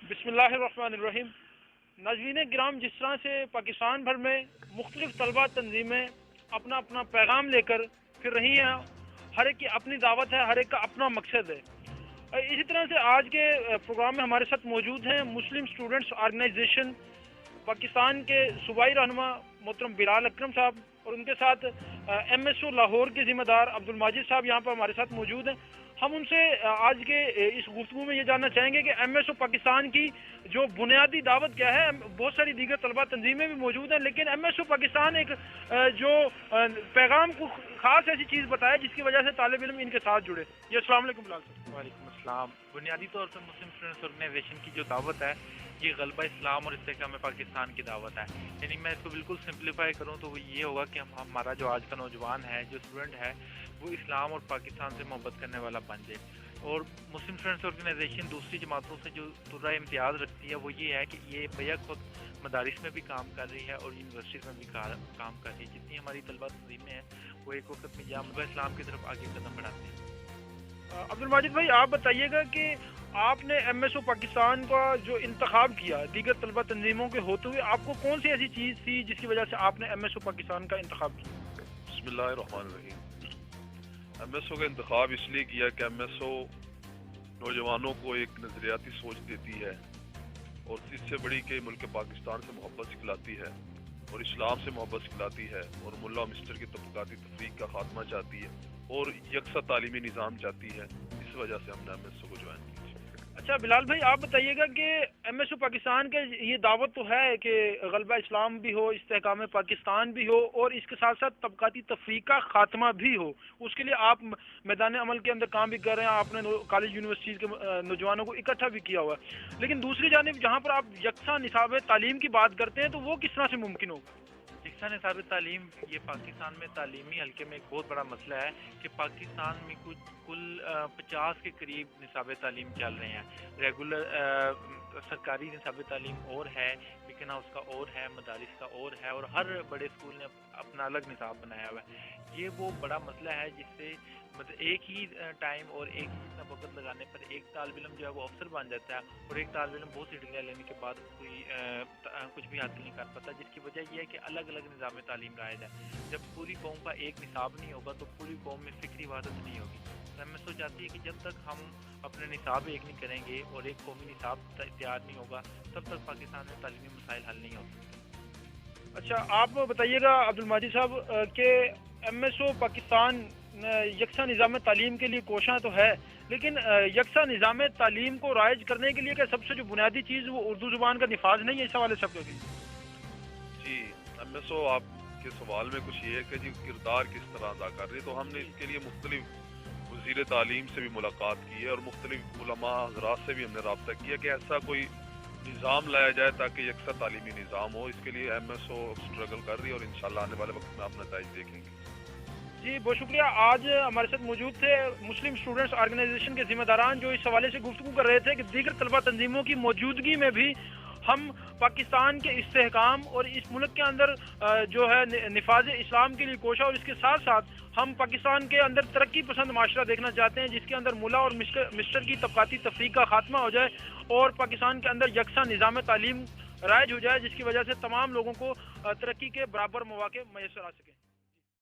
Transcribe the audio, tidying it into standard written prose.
بسم اللہ الرحمن الرحیم۔ ناظرین گرام، جس طرح سے پاکستان بھر میں مختلف طلبہ تنظیمیں اپنا اپنا پیغام لے کر پھر رہی ہیں، ہر ایک کی اپنی دعوت ہے، ہر ایک کا اپنا مقصد ہے، اسی طرح سے آج کے پروگرام میں ہمارے ساتھ موجود ہیں مسلم اسٹوڈنٹس آرگنائزیشن پاکستان کے صوبائی رہنما محترم بلال اکرم صاحب، اور ان کے ساتھ ایم ایس او لاہور کے ذمہ دار عبد الماجد صاحب یہاں پر ہمارے ساتھ موجود ہیں۔ ہم ان سے آج کے اس گفتگو میں یہ جاننا چاہیں گے کہ ایم ایس او پاکستان کی جو بنیادی دعوت کیا ہے۔ بہت ساری دیگر طلبہ تنظیمیں بھی موجود ہیں، لیکن ایم ایس او پاکستان ایک جو پیغام کو خاص ایسی چیز بتائے جس کی وجہ سے طالب علم ان کے ساتھ جڑے۔ جی السلام علیکم بلال صاحب۔ وعلیکم السلام۔ بنیادی طور پر مسلم اسٹوڈنٹس آرگنائزیشن کی جو دعوت ہے یہ غلبہ اسلام اور استحکام پاکستان کی دعوت ہے، یعنی میں اس کو بالکل سمپلیفائی کروں تو وہ یہ ہوگا کہ ہمارا جو آج کا نوجوان ہے، جو اسٹوڈنٹ ہے، وہ اسلام اور پاکستان سے محبت کرنے والا بن جائے۔ اور مسلم اسٹوڈنٹس آرگنائزیشن دوسری جماعتوں سے جو ترہ امتیاز رکھتی ہے وہ یہ ہے کہ یہ بیک وقت مدارس میں بھی کام کر رہی ہے اور یونیورسٹیز میں بھی کام کر رہی ہے۔ جتنی ہماری طلبہ تنظیمیں ہیں وہ ایک وقت میں غلبہ اسلام کی طرف آگے قدم بڑھاتے ہیں۔ عبد الماجد بھائی، آپ بتائیے گا کہ آپ نے ایم ایس او پاکستان کا جو انتخاب کیا دیگر طلبہ تنظیموں کے ہوتے ہوئے، آپ کو کون سی ایسی چیز تھی جس کی وجہ سے آپ نے ایم ایس او پاکستان کا انتخاب کیا؟ بسم اللہ الرحمن الرحیم۔ ایم ایس او کا انتخاب اس لیے کیا کہ ایم ایس او نوجوانوں کو ایک نظریاتی سوچ دیتی ہے، اور اس سے بڑی کہ ملک پاکستان سے محبت سکھلاتی ہے اور اسلام سے محبت سکھلاتی ہے، اور ملا مسٹر کی طبقاتی تفریق کا خاتمہ چاہتی ہے اور یکساں تعلیمی نظام چاہتی ہے۔ اس وجہ سے ہم نے ایم ایس او کو جوائن کیا۔ اچھا بلال بھائی، آپ بتائیے گا کہ ایم ایس او پاکستان کے یہ دعوت تو ہے کہ غلبہ اسلام بھی ہو، استحکام پاکستان بھی ہو، اور اس کے ساتھ ساتھ طبقاتی تفریق کا خاتمہ بھی ہو۔ اس کے لیے آپ میدان عمل کے اندر کام بھی کر رہے ہیں، آپ نے کالج یونیورسٹیز کے نوجوانوں کو اکٹھا بھی کیا ہوا ہے، لیکن دوسری جانب جہاں پر آپ یکساں نصاب تعلیم کی بات کرتے ہیں تو وہ کس طرح سے ممکن ہوگا؟ یکساں نصاب تعلیم یہ پاکستان میں تعلیمی حلقے میں ایک بہت بڑا مسئلہ ہے کہ پاکستان میں کل 50 کے قریب نصاب تعلیم چل رہے ہیں۔ ریگولر سرکاری نصاب تعلیم اور ہے، لیکن ہاؤس کا اور ہے، مدارس کا اور ہے، اور ہر بڑے اسکول نے اپنا الگ نصاب بنایا ہوا ہے۔ یہ وہ بڑا مسئلہ ہے جس سے مطلب ایک ہی ٹائم اور ایک ہی اتنا وقت لگانے پر ایک طالب علم جو ہے وہ افسر بن جاتا ہے، اور ایک طالب علم بہت سی ڈگریاں لینے کے بعد کوئی کچھ بھی حاصل نہیں کر پاتا، جس کی وجہ یہ ہے کہ الگ الگ نظام تعلیم رائج ہے۔ جب پوری قوم کا ایک نصاب نہیں ہوگا تو پوری قوم میں فکری وحدت نہیں ہوگی۔ میں محسوس چاہتی ہے کہ جب تک ہم اپنے نصاب ایک نہیں کریں گے اور ایک قومی نصاب تیار نہیں ہوگا تب تک پاکستان میں تعلیمی مسائل حل نہیں ہو سکتے۔ اچھا آپ بتائیے گا عبد الماجد صاحب کہ ایم ایس او پاکستان یکساں نظام تعلیم کے لیے کوشاں تو ہے، لیکن یکساں نظام تعلیم کو رائج کرنے کے لیے کہ سب سے جو بنیادی چیز وہ اردو زبان کا نفاذ نہیں ہے، اس حوالے سے جی ایم ایس او آپ کے سوال میں کچھ یہ ہے کہ جی کردار کس طرح ادا کر رہی ہے، تو ہم نے اس کے لیے مختلف وزیر تعلیم سے بھی ملاقات کی ہے اور مختلف علماء حضرات سے بھی ہم نے رابطہ کیا کہ ایسا کوئی نظام لایا جائے تاکہ یکساں تعلیمی نظام ہو۔ اس کے لیے ایم ایس او اسٹرگل کر رہی ہے اور انشاءاللہ آنے والے وقت میں آپ نتائج دیکھیں گے۔ جی بہت شکریہ۔ آج ہمارے ساتھ موجود تھے مسلم اسٹوڈنٹس آرگنائزیشن کے ذمہ داران جو اس حوالے سے گفتگو کر رہے تھے کہ دیگر طلبہ تنظیموں کی موجودگی میں بھی ہم پاکستان کے استحکام اور اس ملک کے اندر جو ہے نفاذ اسلام کے لیے کوشاں، اور اس کے ساتھ ساتھ ہم پاکستان کے اندر ترقی پسند معاشرہ دیکھنا چاہتے ہیں جس کے اندر ملا اور مسٹر کی طبقاتی تفریق کا خاتمہ ہو جائے اور پاکستان کے اندر یکساں نظام تعلیم رائج ہو جائے، جس کی وجہ سے تمام لوگوں کو ترقی کے برابر مواقع میسر آ سکیں۔